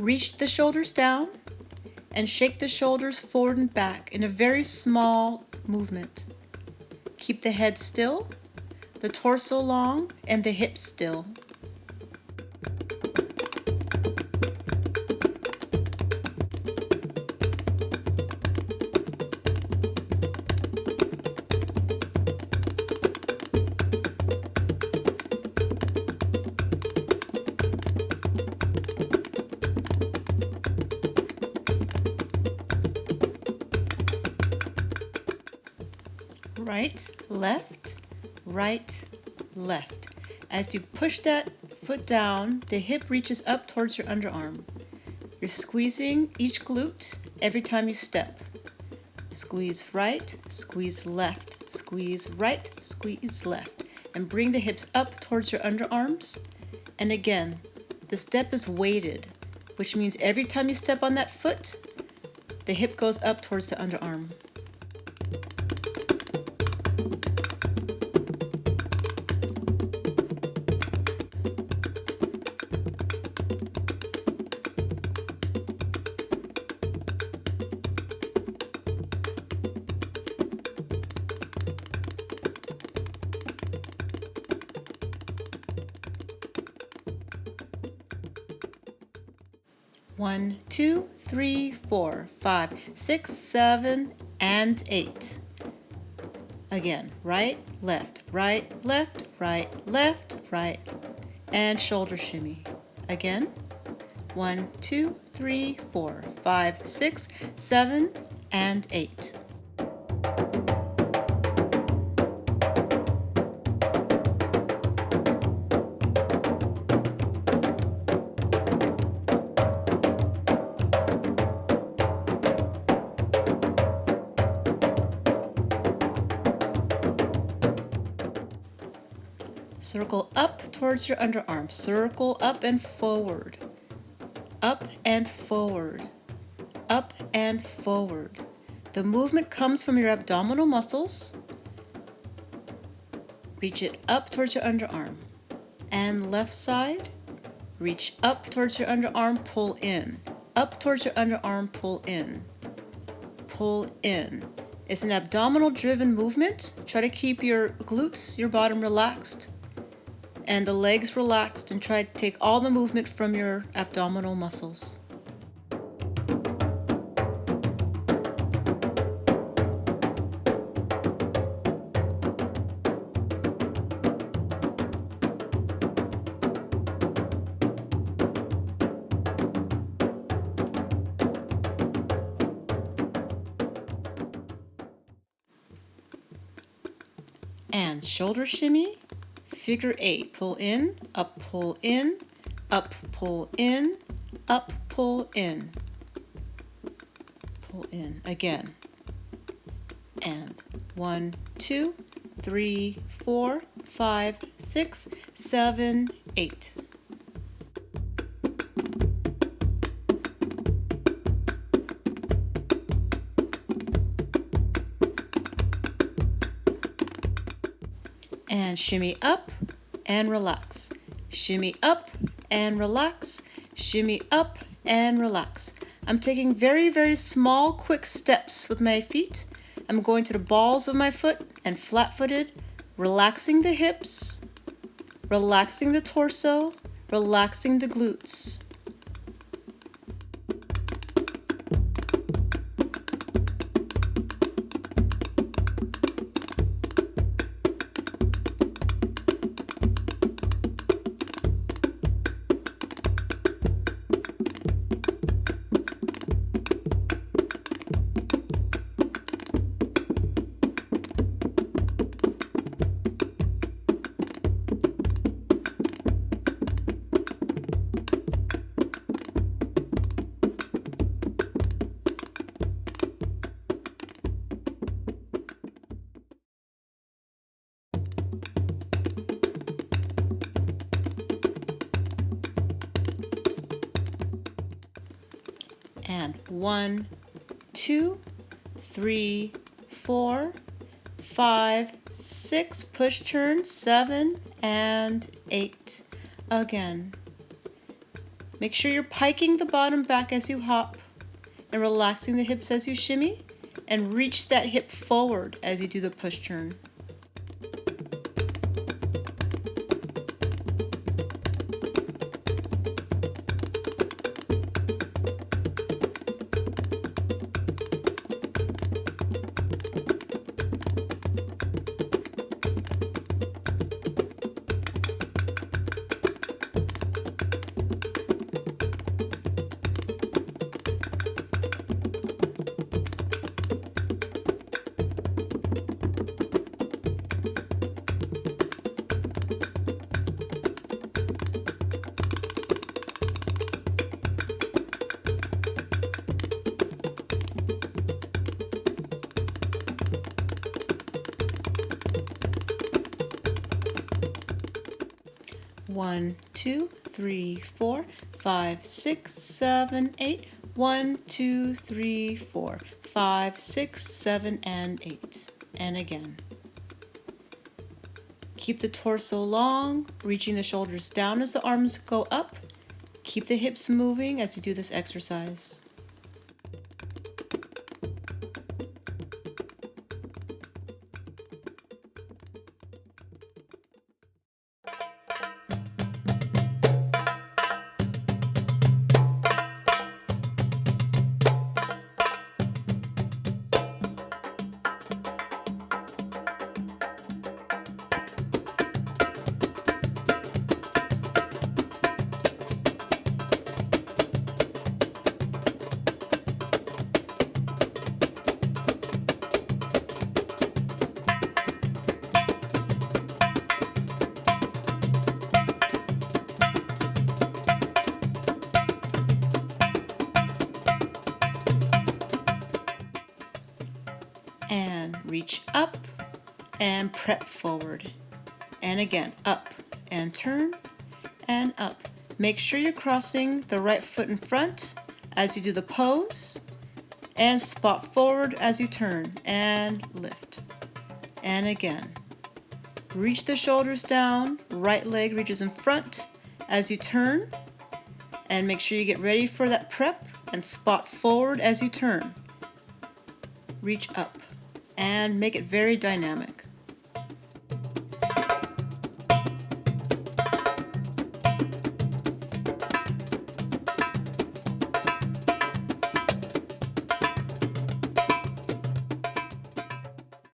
Reach the shoulders down and shake the shoulders forward and back in a very small movement. Keep the head still, the torso long, and the hips still. Right, left, right, left. As you push that foot down, the hip reaches up towards your underarm. You're squeezing each glute every time you step. Squeeze right, squeeze left, squeeze right, squeeze left, and bring the hips up towards your underarms. And again, the step is weighted, which means every time you step on that foot, the hip goes up towards the underarm. One, two, three, four, 5, 6, 7, and 8. Again, right, left, right, left, right, left, right, and shoulder shimmy. Again, 1, 2, 3, 4, 5, 6, 7, and 8. Circle up towards your underarm. Circle up and forward. Up and forward. Up and forward. The movement comes from your abdominal muscles. Reach it up towards your underarm. And left side, reach up towards your underarm, pull in. Up towards your underarm, pull in. Pull in. It's an abdominal driven movement. Try to keep your glutes, your bottom relaxed, and the legs relaxed, and try to take all the movement from your abdominal muscles. And shoulder shimmy. Figure 8, pull in, up, pull in, up, pull in, up, pull in. Pull in again. And 1, 2, 3, 4, 5, 6, 7, 8. And shimmy up and relax. Shimmy up and relax. Shimmy up and relax. I'm taking very, very small, quick steps with my feet. I'm going to the balls of my foot and flat-footed, relaxing the hips, relaxing the torso, relaxing the glutes. And 1, 2, 3, 4, 5, 6, push turn, 7 and 8. Again. Make sure you're piking the bottom back as you hop and relaxing the hips as you shimmy, and reach that hip forward as you do the push turn. One, two, three, four, five, six, seven, eight. 1, 2, 3, 4, 5, 6, 7, and 8. And again. Keep the torso long, reaching the shoulders down as the arms go up. Keep the hips moving as you do this exercise. And reach up and prep forward. And again, up and turn and up. Make sure you're crossing the right foot in front as you do the pose, and spot forward as you turn and lift. And again, reach the shoulders down, right leg reaches in front as you turn, and make sure you get ready for that prep and spot forward as you turn. Reach up and make it very dynamic.